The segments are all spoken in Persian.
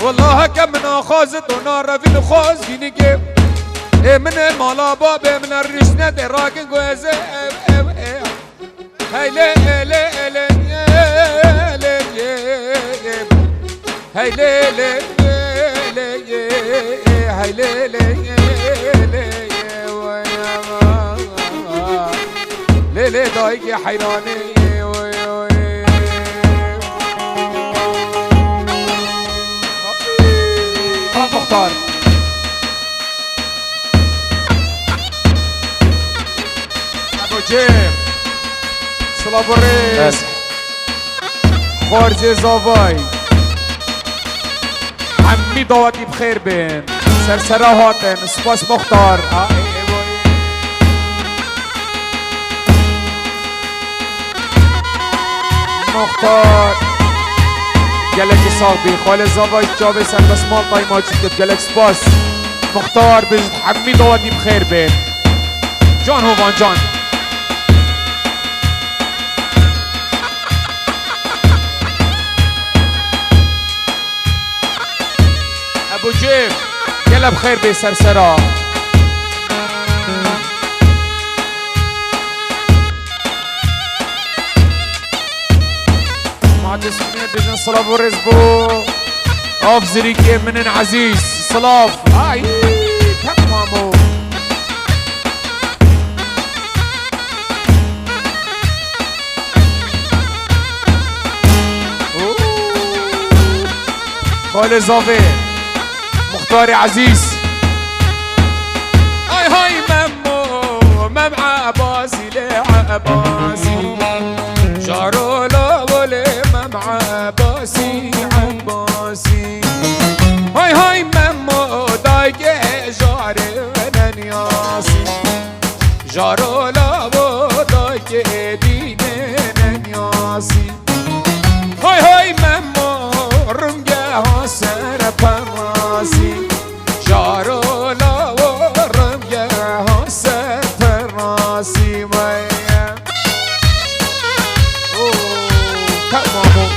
والله كم ناخذت ونار في الخوز ينجيب من المالا باب من الرشنة دراك جوزة هاي لي لي لي لي هاي لي لي لي هاي لي لي لي لي ضايق يا حيراني مختار ابو جيم صلاب الريس خارجي زافاي عمي دعوتي بخير بين سرسرة هاتن سپاس مختار مختار گلک صاحبی خال زاوای جاوی سر بس مال تای ما چیدت گلک سپاس مختار بجد حمی دعوتی بخیر بین جان هوان جان ابو جيب گله بخیر بی سرسرا جسمية بجن صلاف ورزبو اوف زريكي من عزيز صلاف هاي تمامو خالي زافي مختاري عزيز هاي ممو مم عباسي ليه عباسي جارولو عباسي عباسي هاي هاي ممو دايق جاري وننياسي جارو لابو دايق ديني ننياسي هاي هاي ممو رمجها سر فراسي جارو لابو رمجها سر فراسي ويا تمامو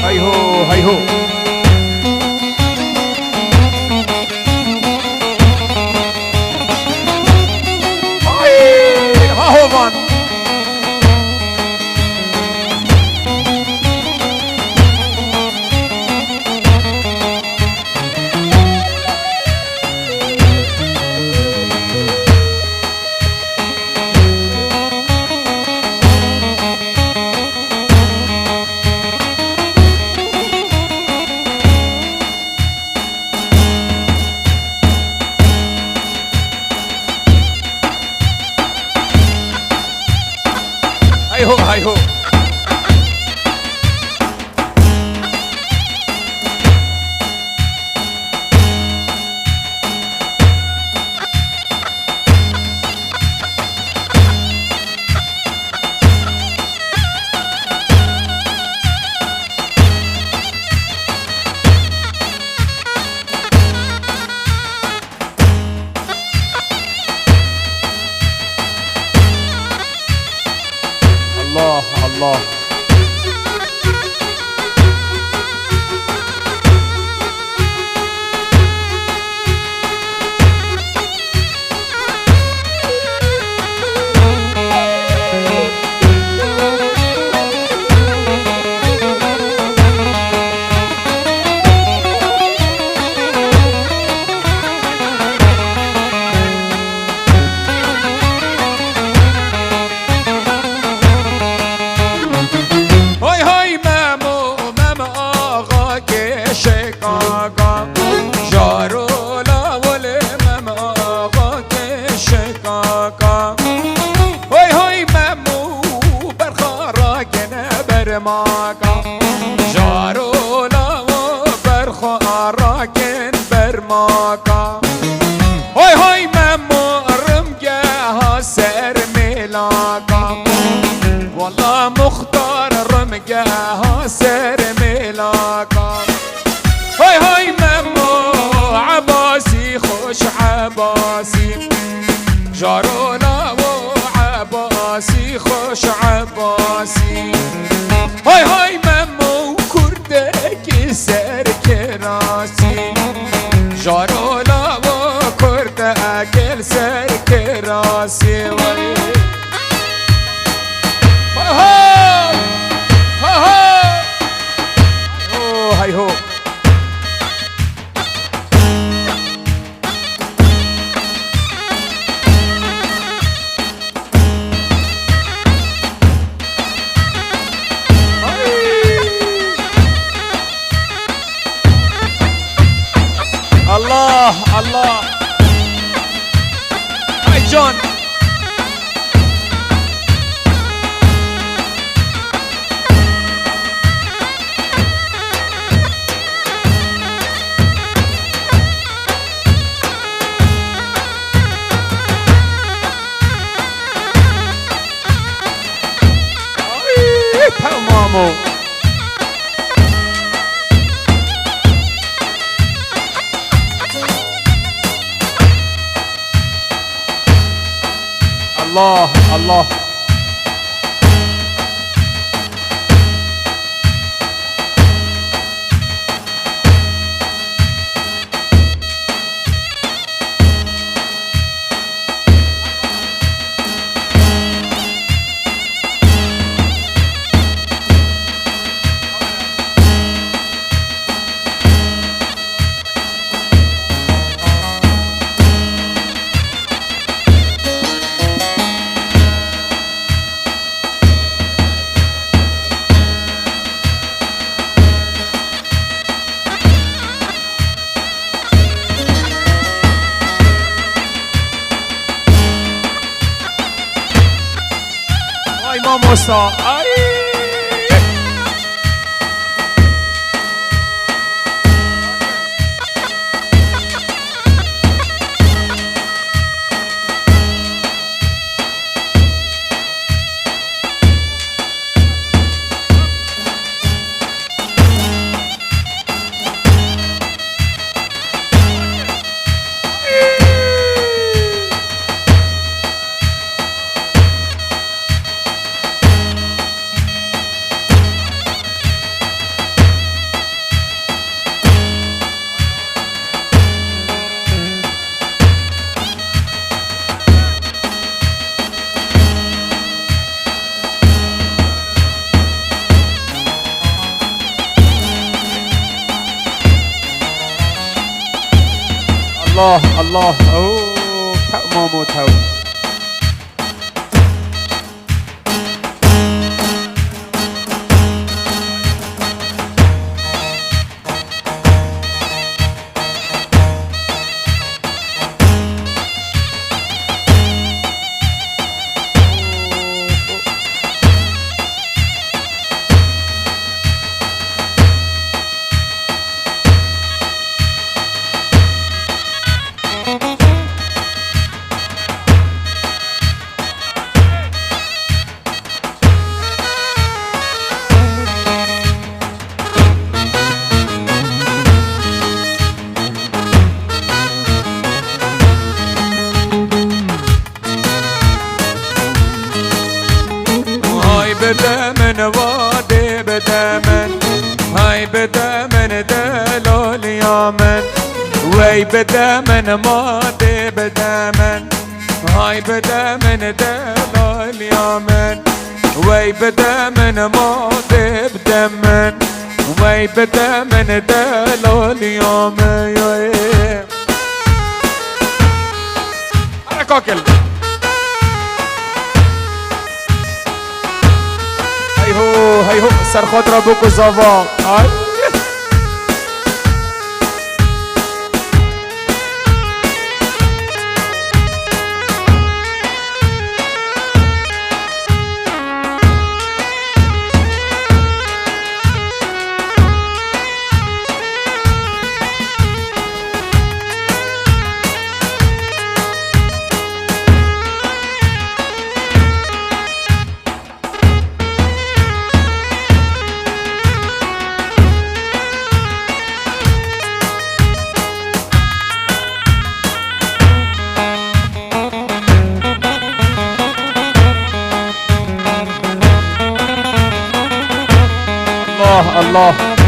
هاي هو ها هو فان هاي هو الله الله برماكا جارو لو برخاراكن برماكا هاي هاي ممو رمجها سر ملاكا والله مختار الرمقة سر ملاقة. هاي هاي ممو عباسي خوش عباسي جارولا وعباسي خوش عباسي. هاي هاي ممو كردك سر كراسي جارولا وكردك سر كراسي. هاي هو الله الله. هاي جون مامو. الله الله. هاي ماموسا. الله الله. اوه تاو مامو تاو. بدمن وادي بدمن هاي بدمن دلو اليمن وي بدمن مادي بدمن هاي بدمن دلو اليمن وي بدمن مادي بدمن وي بدمن دلو اليمن. أنا كوكل هاي هو سر خاطر ابوك وزافا. هاي الله الله.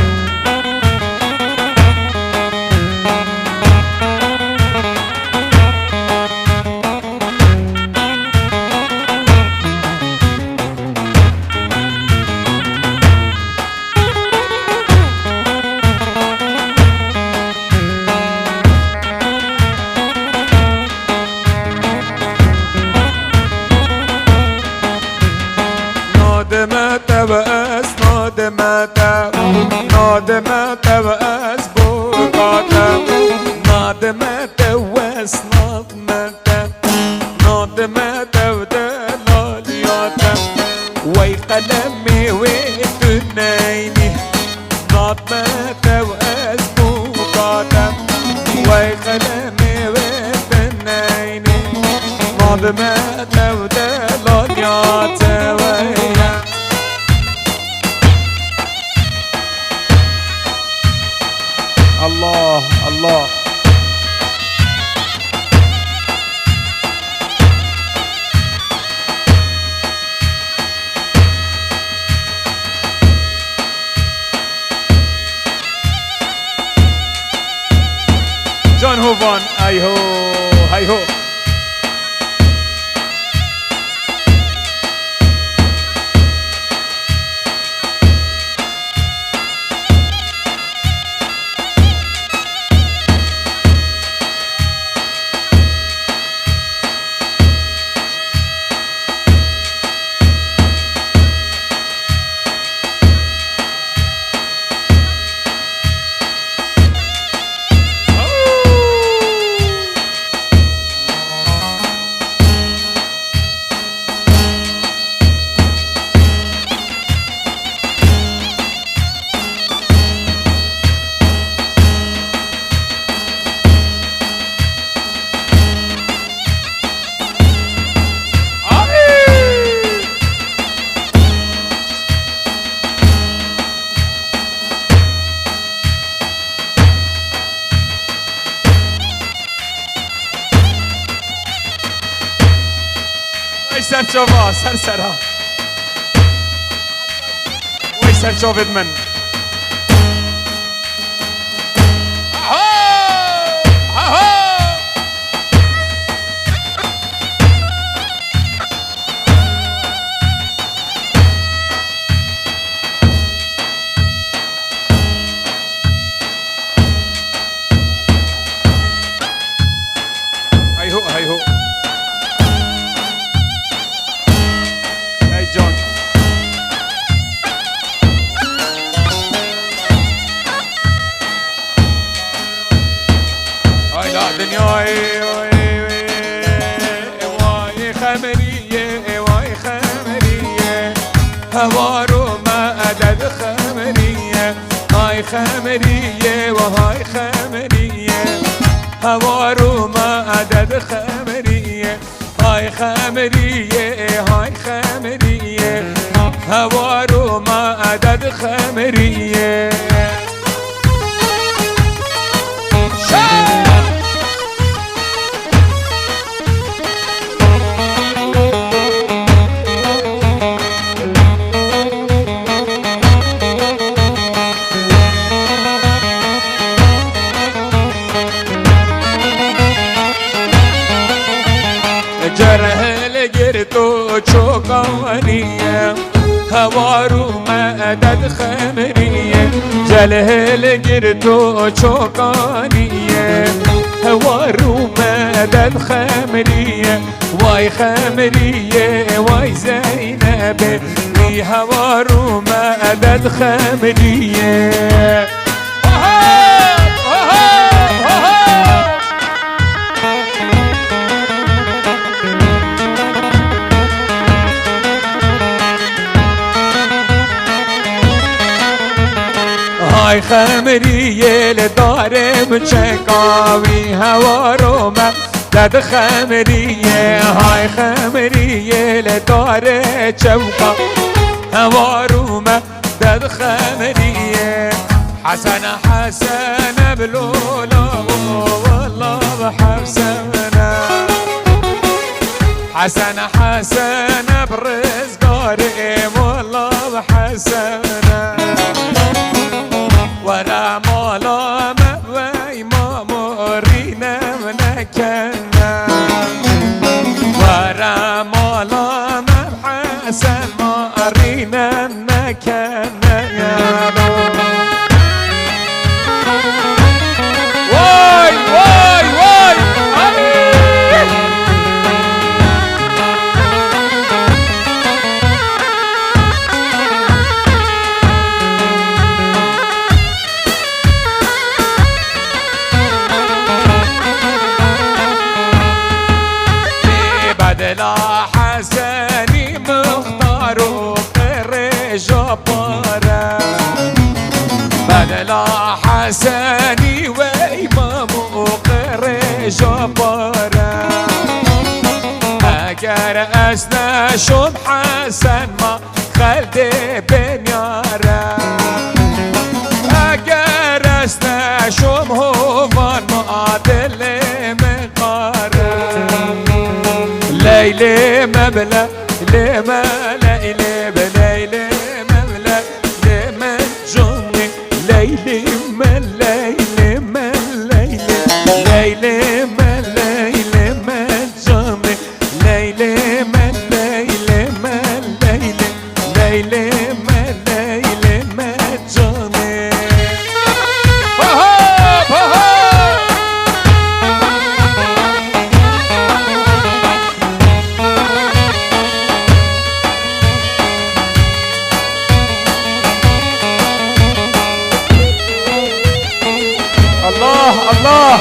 نادمت بأس بوقاتم نادمت واسنادمت نادمت ودلالياتم وي قلمي وتنيني نادمت وأس بوقاتم وي قلمي وتنيني نادمت ودلالياتم الله الله. جان هوفان ای هو ای هو. سرچاوا سرسرا وای سرچاوت من هيهو هيهو دنیای وای خمریه وای خمریه هوا رو معدد خمریه های خمریه و های خمریه هوا رو معدد خمریه های خمریه های خمریه هوا رو معدد خمریه جرهل گرتو چوکانیه هوارو معدد خمریه جلهل گرتو چوکانیه هوارو معدد خمریه وای خمریه وای زینبه ای هوارو معدد خمریه های خمریه لدارم چکاوی هوا رو مدد خمریه های خمریه لداره چوکا هوا رو مدد خمریه حسن حسن بلولا والله بحسنا حسن حسن برزقاري والله بحسنا حسن ما أرينا نكنا واي واي واي بدلا حسني مختار وقر جبارة بدلا حسني وإمام وقر جبارة اگر اسنا شم حسن ما خلد بنيارة اگر اسنا شم هوان معادل مقارة ليلي مبلى لما ليلي بليلي مبلى لما جوني ليلي ما ليلي ما ليلي ليلي ما ليلي ما جوني ليلي ما ليلي ما ليلي ليلي ما ليلي ما جوني الله الله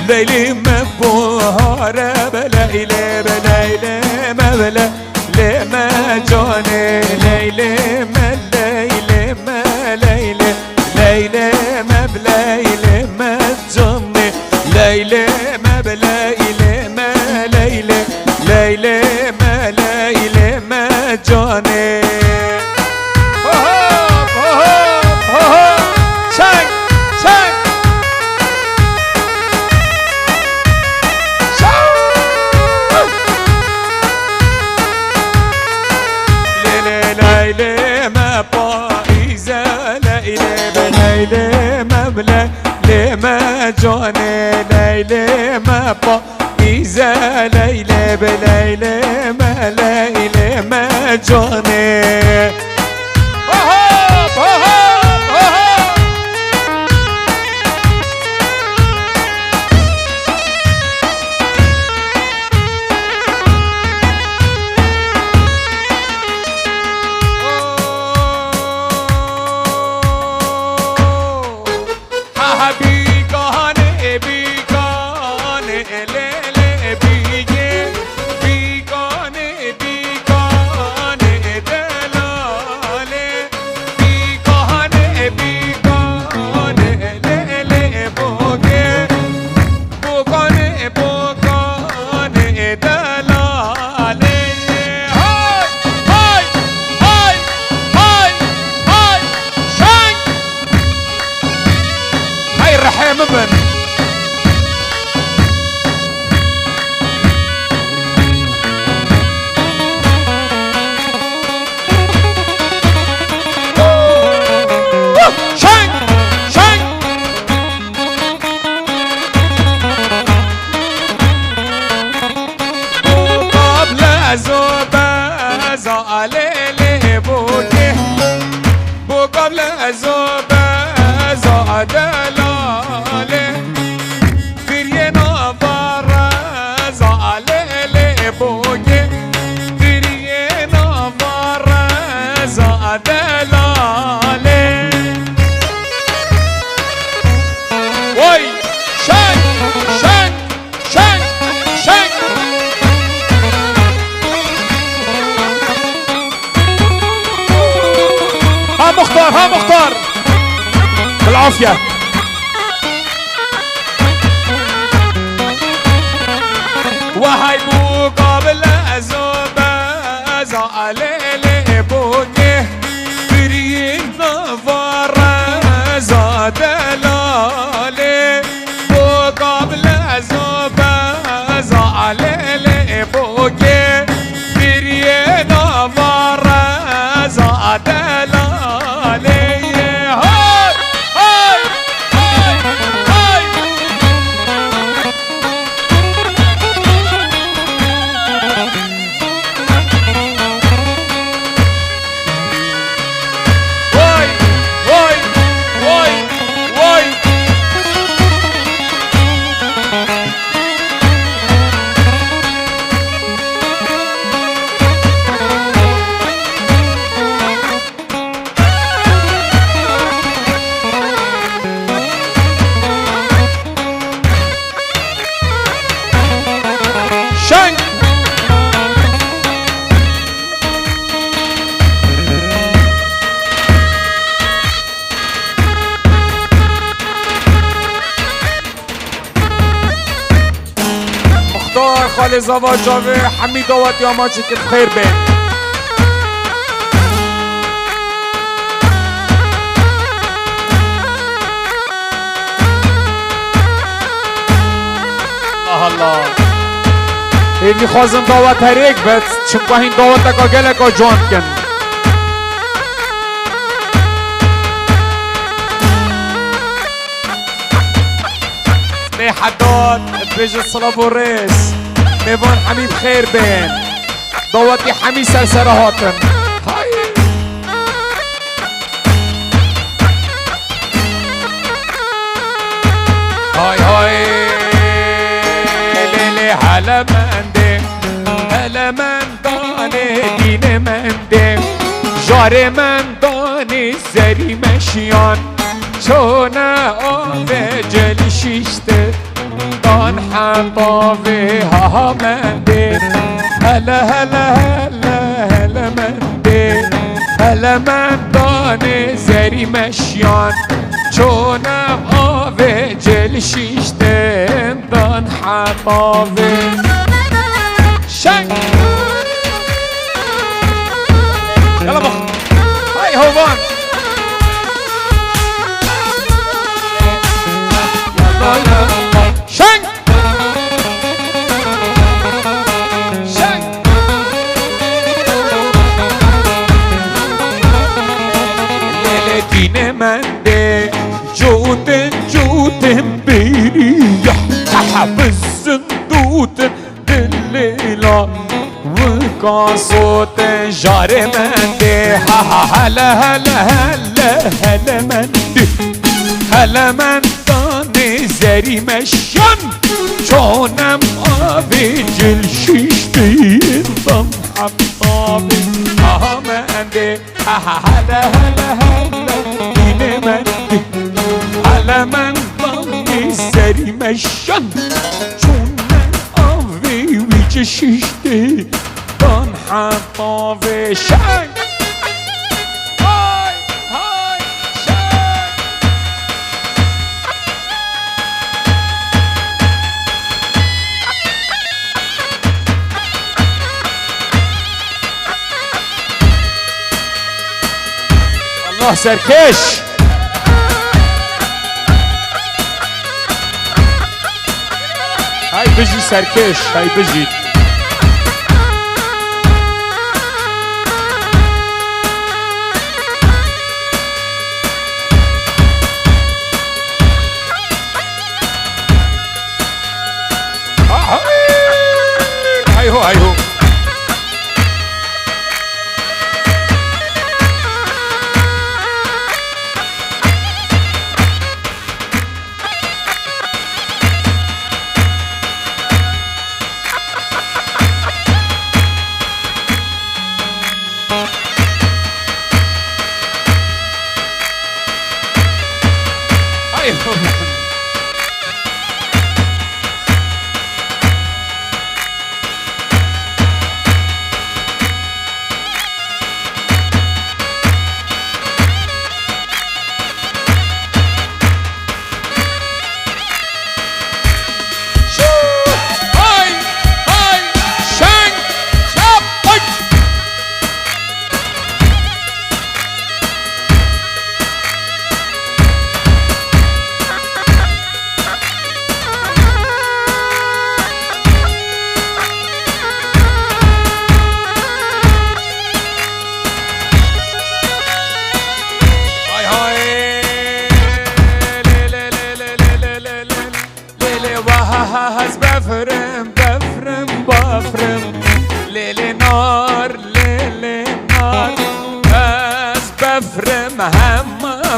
ليلي مبوهارة بليلي بليلي مبلا لما جوني ليلي ما ليلي ما ليلي ليلي ما بليلي ما جوني ليلي ما بليلي ما ليلي ليلي ما ليلي ما جوني ليلي ما بايزة ليلي بليلي مبلى لما جوني ليلي ما بايزة ليلي بليلي ما ليلي ما جوني مختار بالعافية. وهاي بو قبل أزوبة زعلي بوني بريد نفر زادلالي بو قبل أزوبة زعلي بوني بريد نفر زادلالي. خاله زوا جاوه حمید دعوت یا ما چکت خیر بین. الله اینی خوازم دعوت هر یک بد چون این دعوت اکا گل اکا جان کن. به حداد بجه صلاب و ریس میوان حمید خیر بین دعوتی حمید سرسره هاتن. های های لیلی حالا منده حالا من دانه دین منده جار من دانه زری مشیان چون آوه جلی شیشته دان حطاوه ها منده هلا هلا هلا هلا منده هلا من دانه زری مشیان چون آوه جل شیشته دان حطاوه شنگ يلا بخ هاي هوبان شنگ شنگ لیل دین منده جودن جودن بیریح حبز زندودن دلیلا وکا صوت جار منده هلا هلا هلا هلا منده هلا من دانه زری مشان چونم آبی جل شیشتی دم حبابی آمنده هلا هلا هلا دین منده هلا من دانه زری مشان چونم آبی جل شیشتی دم حبابی شنگ الله سرکش های بجی سرکش های بجی های هو های هو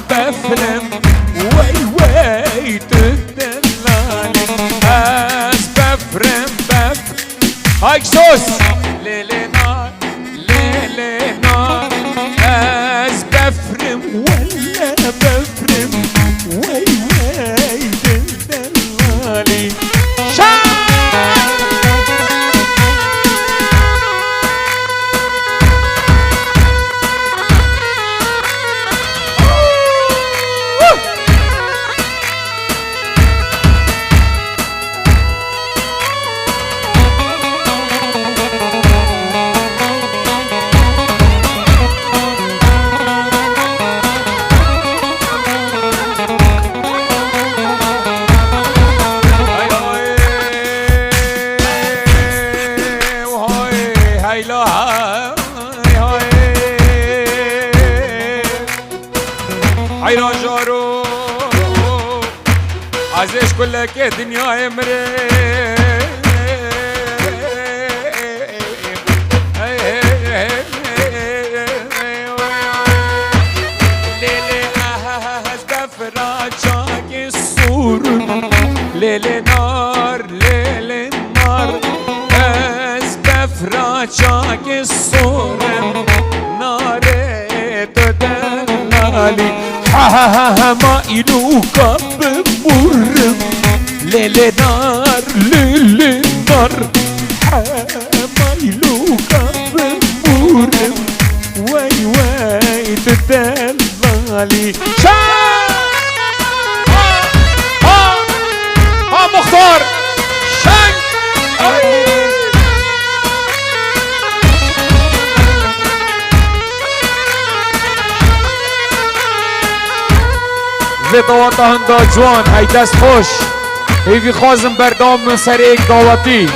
بفرم وي وي تدلالي از بفرم هاي سوس ليلي نار از بفرم ولا بفرم وي وي تدلالي حيران جارو عزيز كلك دنيا امري ليلي اهز بفراجاك الصور ليلي نار از بفراجاك الصور ناري تدلالي ما إلوك بمرم ليلي نار ما إلوك بمرم وي وي تدلالي مختار دعوت هندا جوان ای دست خوش ایوی خوازم بردام من سر ایک دعوتی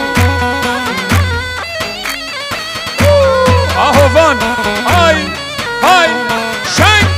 آهوان های شنگ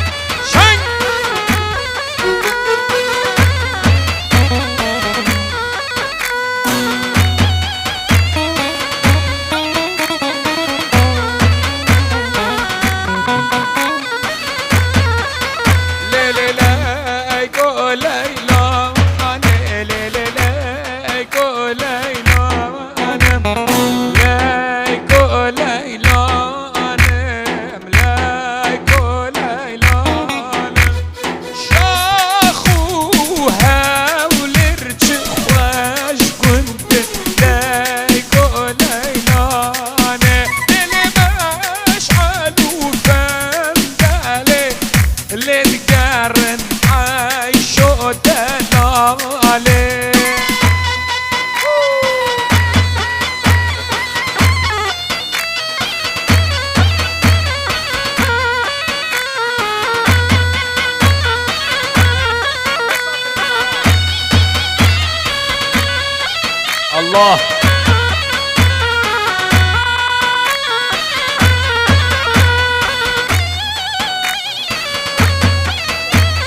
الله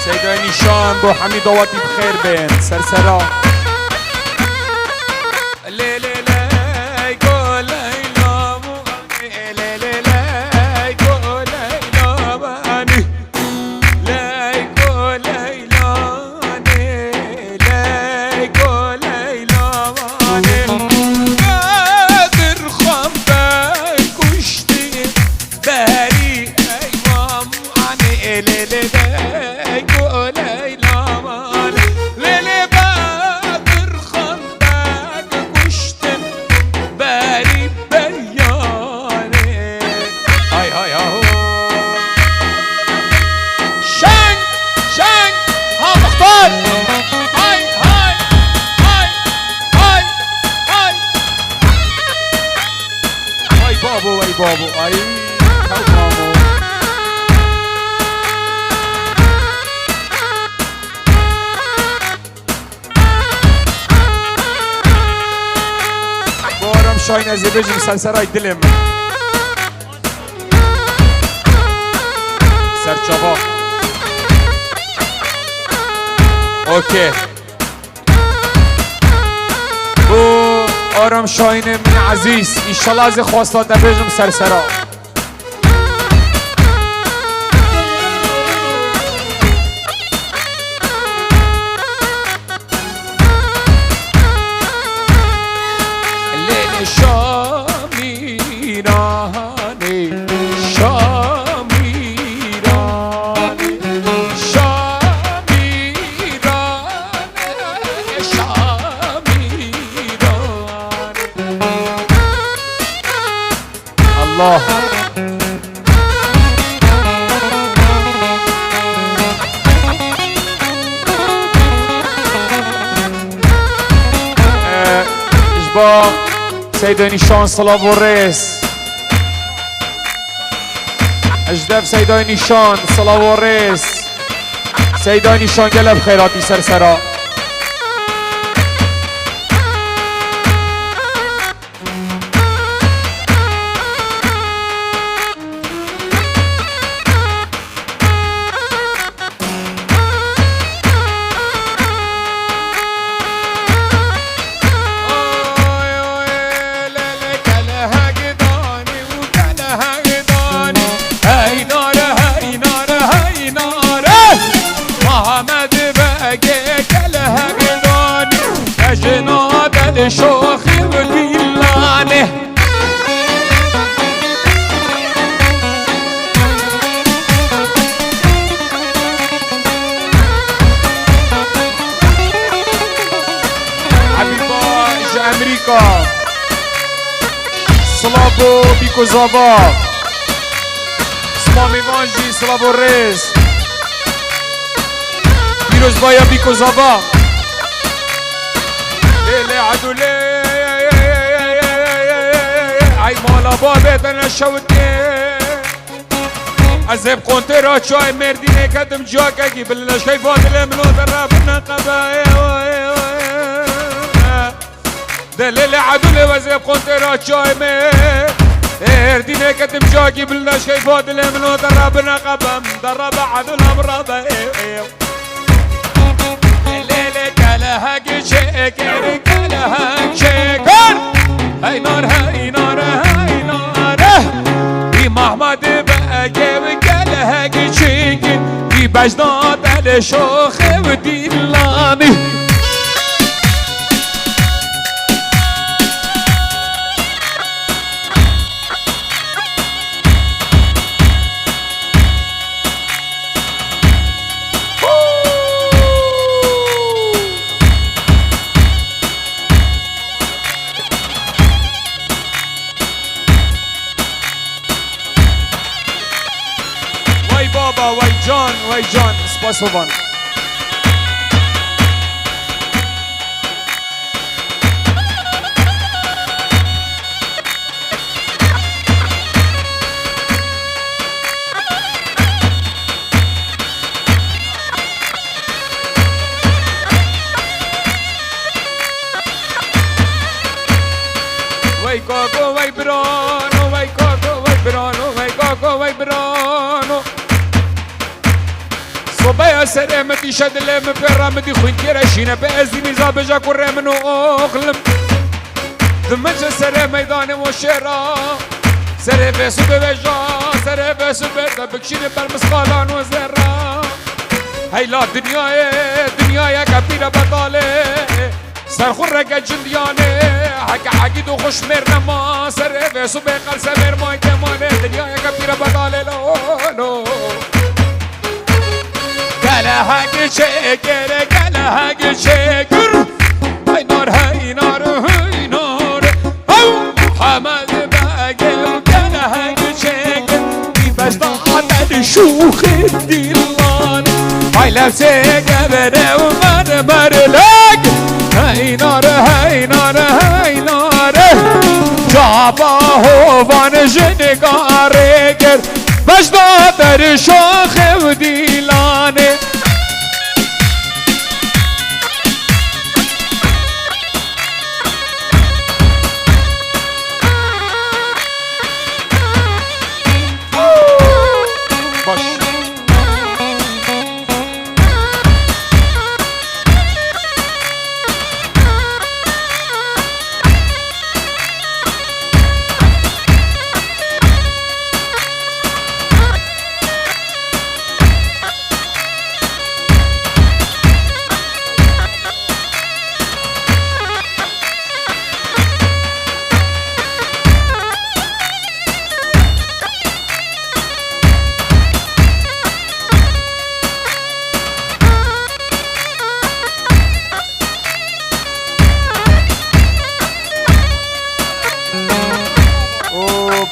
سيداني شان بو حميد دواتي بخير بين سرسرا بابو ای مامو بارم شاین از بجم سرسرای دلم سرچابا اوکی آرام شاین من عزیز ایشالله از خواستات بجم سرسرا سيداني شان صلاة والريس اجدف سيداني شان صلاة والريس سيداني شان قلب خيراتي سرسرا شوخ بدلانه حبيبا اجا امريكا سلابو بيكو زابا سلامي مانجي سلابو الريس بيروز بايا بيكو زابا ليه عدو ليه عي مالا بابت انا شوتني عذاب كنت راجعي مرديني كدم جاكي بالله شاي فاضل منو دربنا قبايا دليل عدو ليه وعذاب كنت راجعي مرديني كدم جاكي بالله شاي فاضل منو دربنا قبام درب عدو الامراض كلها شكر كلها شكر هاي نار هاي نار هاي نار في محمد بقى جاب كلها شكر في بجنات على شوخ وديلاني وای جان سپاسوبان وای کاکو وای برانو وای کاکو وای برانو وای کاکو وای برانو صبايا سلامتي شد لم برامتي خوين كراشينا بأزي ميزا بجا كرامن وأخلم ذمج سلام ميدان وشيرا سلام سوب بجا سلام سوب بكشين بالمسقالان وزرا هاي لا دنيا كبيرة بطالة سرخور رجع جنديانه حكا حكيد وخش مرنما سلام سوب قل سمر ماي تمانه دنيا كبيرة بطالة لو كلها شكر كلها شكر هاي نار هاي نار هاي نار حمد باقي كلها شكر في بجنات الشوخ الدلان هاي لابسه قبره ومرمر لك هاي نار هاي نار هاي نار جابا هوفان جنقاركر بجنات الشوخ وديلانه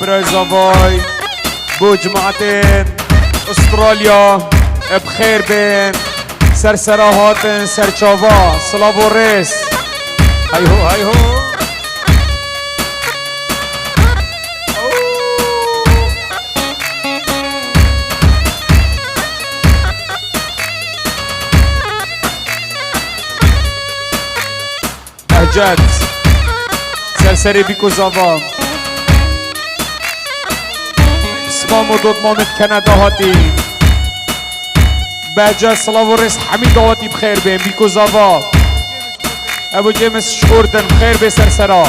برزافاي بو جماعتين استراليا بخير بين سرسرا هاتن سرچاوا سلاو الريس هاي هو امجد سرسری بیکو زاوا اسمام و دودمامت کنده هاتی بجا صلاة و رس حمید هاتی بخیر بین بیکو زاوا ابو جیمس شکردن بخیر بی سرسرا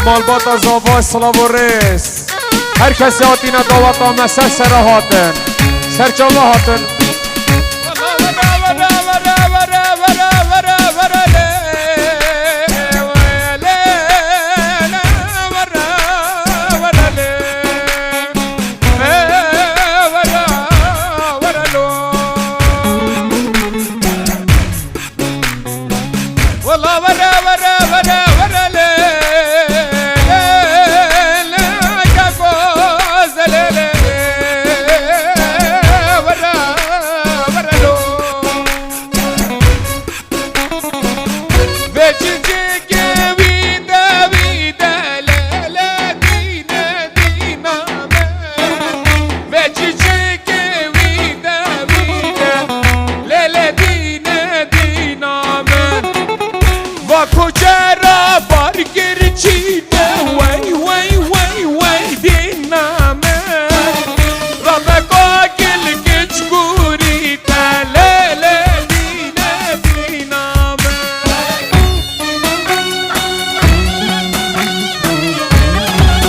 مالبات از آواز صلاة و رس هر کسی هاتین دعوت آمه سر هاتن سر چاوه هاتن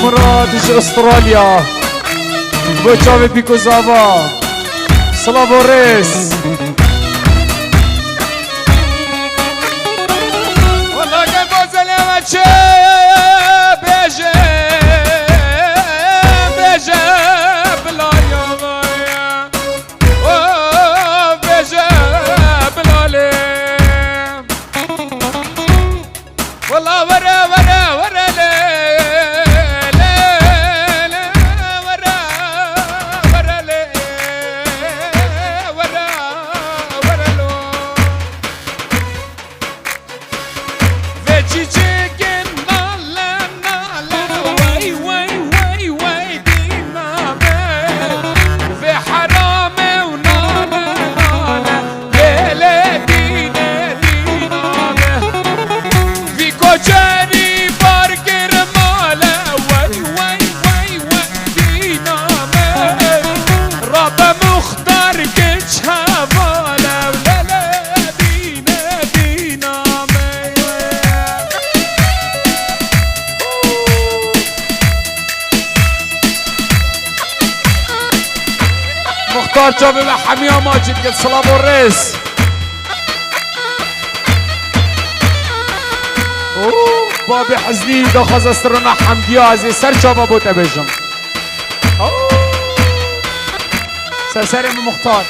مرادش استراليا بوچاوي بيكو زاوا صلاة و رس والله قلبو زلمة چه بيجي بلا يومايا بيجي بلا لي والله ورا لي مختار جابي وحمية ماجد قد صلاة و رس بابي حزني دا خزسترنا حمدي عزي سر جابا بوتا بيجم سرسري من مختار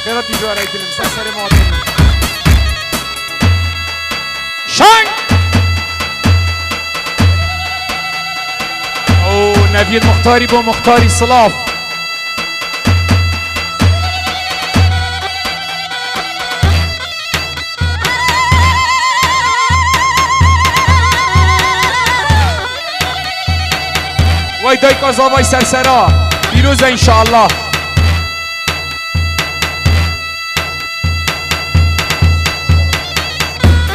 خيراتي جواري دلم سرسري معطينا شانك نبيل مختاري بو مختاري صلاف وای دای کازا وای سرسرا پیروز انشاءالله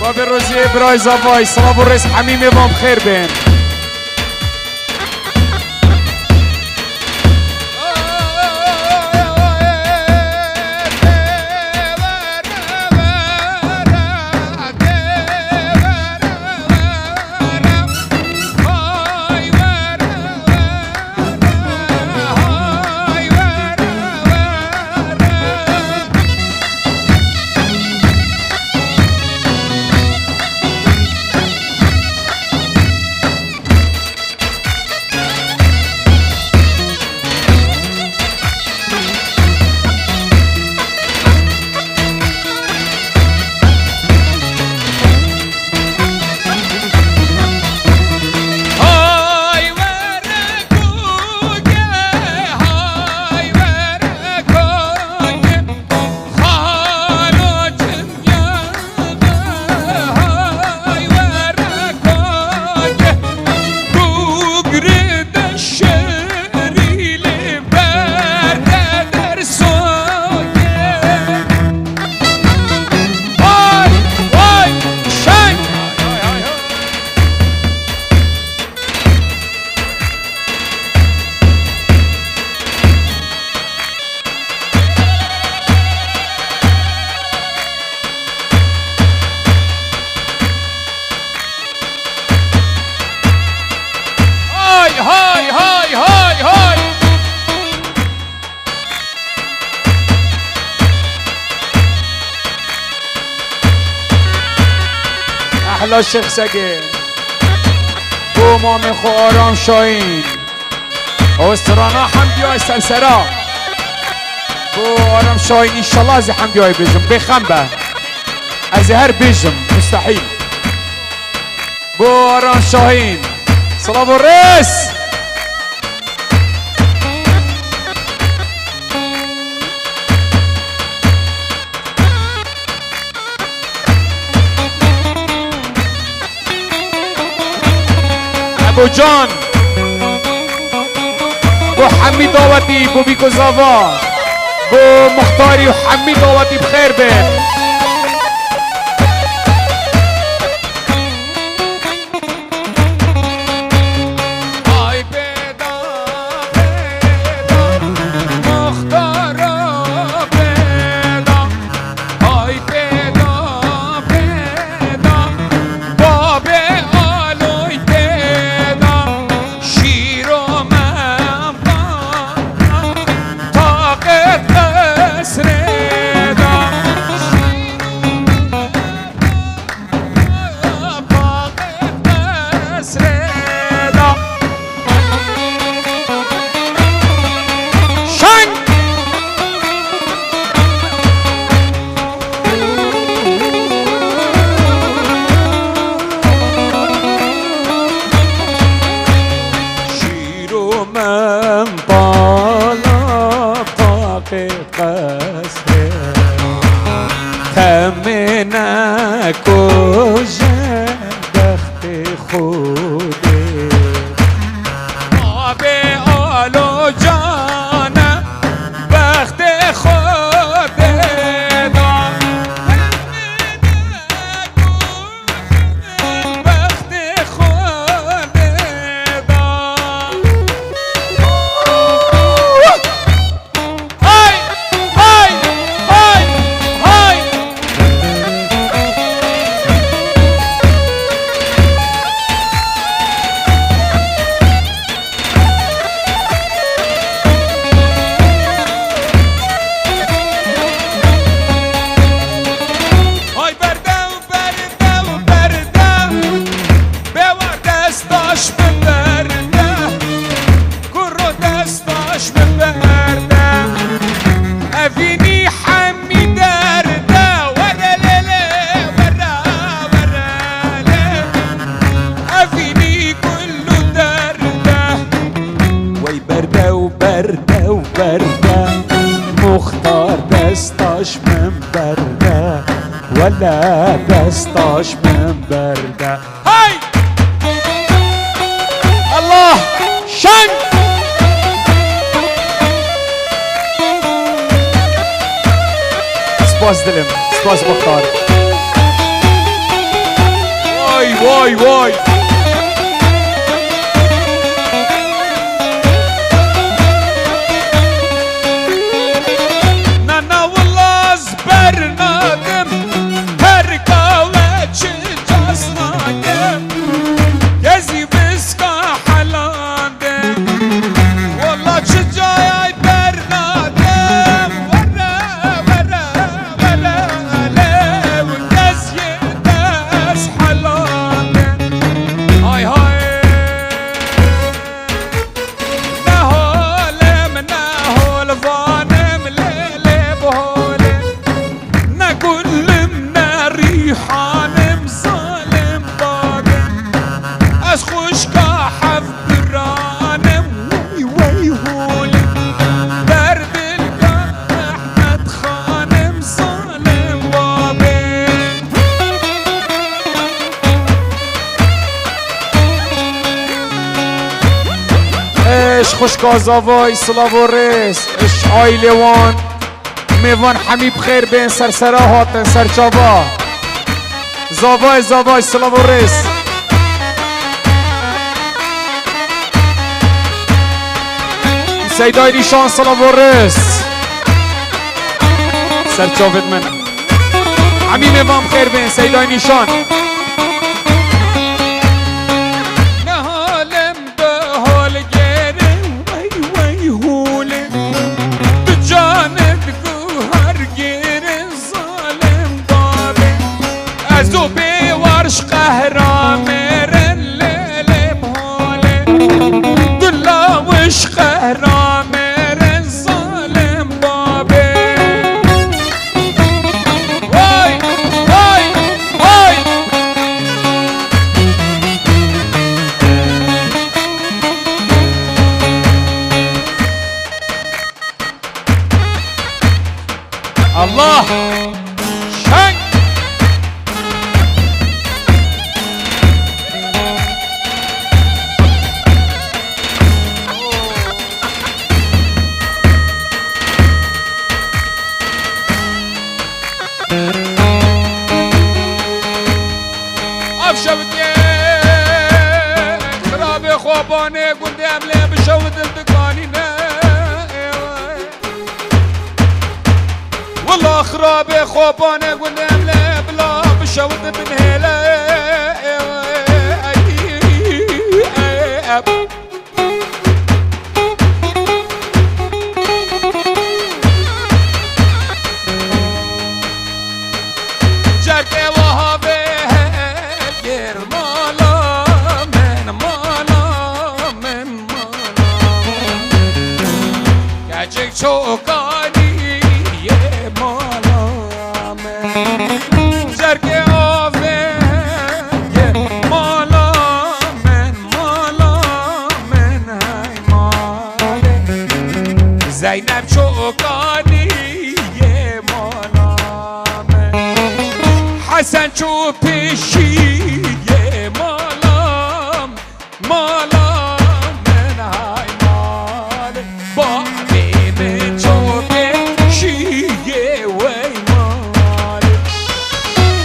و به روزی ابرای زوای صلاة و رس حمیم وام خیر بین حالا شیخ سگه بو مام خو آرام شاین اوسترانا حمدی های سرسرا بو آرام شاین انشالله از حمدی های بیجم بخم به از هر بیجم مستحیل بو آرام شاین صلاة الرئيس ابو جان بو حمید دعوتی بو بیکو زاوا بو مختاری و حمید دعوتی بخیر به ولا دستاش من برده هاي الله شن سپاس دلم سپاس مختار وای وای وای خوشگاه زاوای صلاة الرئيس اش آیلوان میوان حمید خیر بین سرسرا هاتن سرچاوا زاوای زاوای صلاة الرئيس سیدای نیشان صلاة الرئيس سرچاوت من حمید میوان خیر بین سیدای نیشان قهر الله شنگ افشوتي خراب خوابانه قدام لي بشوت الدقانينا والله خراب خوابانه قدام لي بلا بشوت بنهيله جركي وهابي غير مالا من مالا من مالا كاجيك شوكاني يا مالا من جركي وهابي غير مالا من مالا من هاي مالي زينب شوكاني يا مالا حسن شو بيشي يا مالام مالام من هاي مالي بابي من شو بيشي يا وي مالي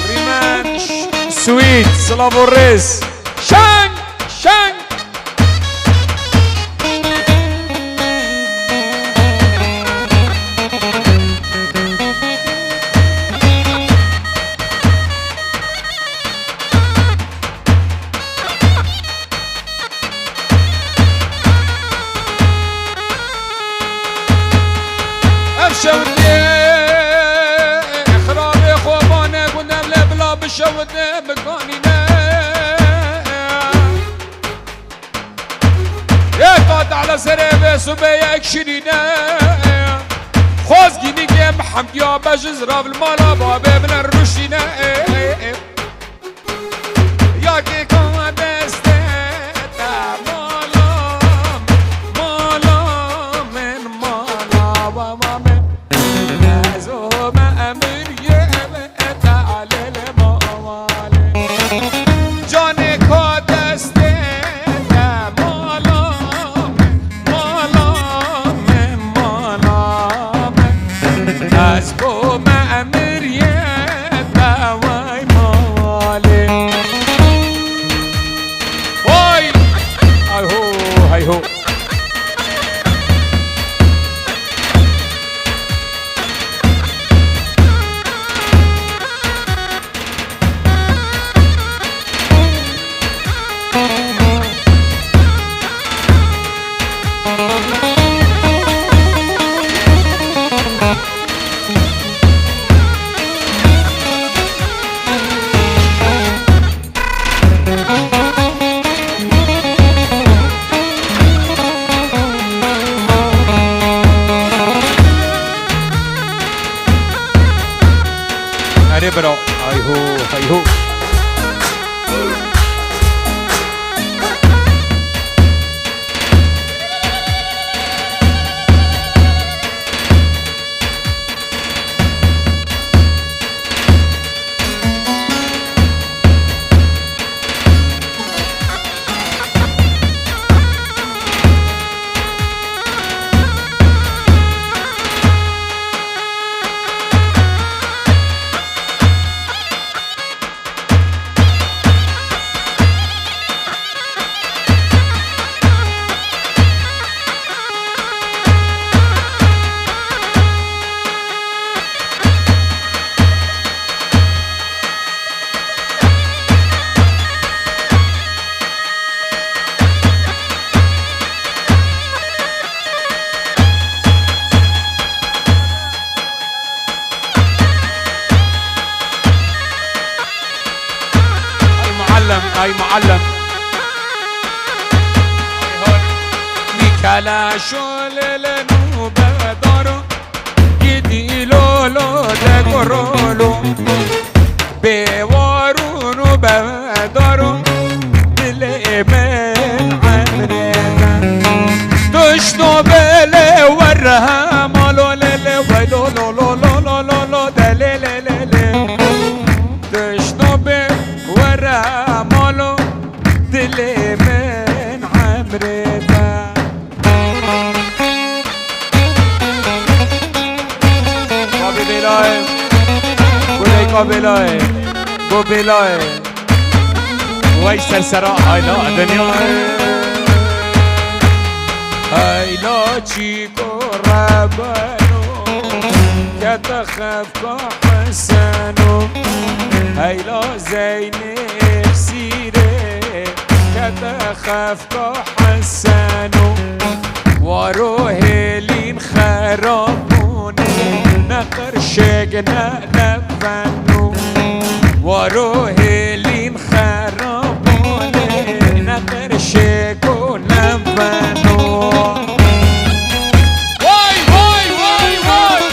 ريمانش سويت سلافو الريس شان شان شوتي خرابي خوابانه قدام لبلا بشوتي بقانينا يا قاد على سريبي سبيا اكشرينا خوز جيني جيم حمد يا بجز راف المالا بابي من الرشينا يا كي كون دستي مالا مالا من مالا وما من زوم امر يبقى على الموالي جاني كودستي مالا مالا من مالا من زوم امر يبقى واي موالي واي هاي هو هاي هو अरे bro hi हो हाय हो اي معلم میکلا شل لنوبه دارو گیدی لولو دگرولو بیوارونو بدارو دل من عمرنا دشتو بله ورها مالو لله ویلو لولو لولو لولو عشقا بلاه بو بلاه وای سرسرا هایلا دنیا هایلا چیکو ربانو که تخف که حسنو هایلا زینب سیره که تخف که حسنو وارو هلین خرابونه نقر شگنه لبنو وارو هلین خرابونه نقر شگو لبنو وای وای وای وای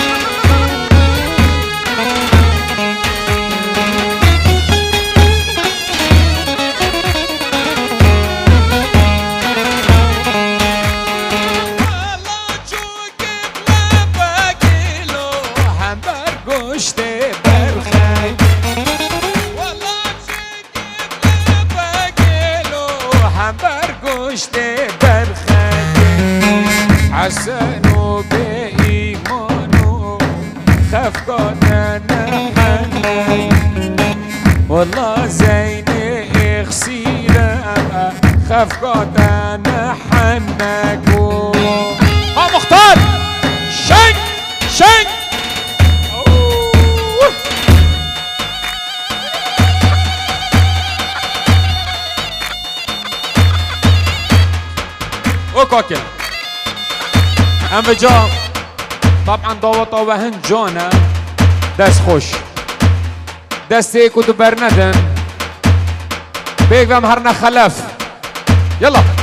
گوشت برخی والله چگه بگلو هم بر گوشت برخی حسنو به ایمانو خفقانه نحنی والله زین اخسیره خفقانه نحنکو ها مختار شنگ شنگ وكاكل ام بجا طبعا ضوطة وهن جونا دست خوش دستي كتو برندن بيك بمهرنا خلف يلا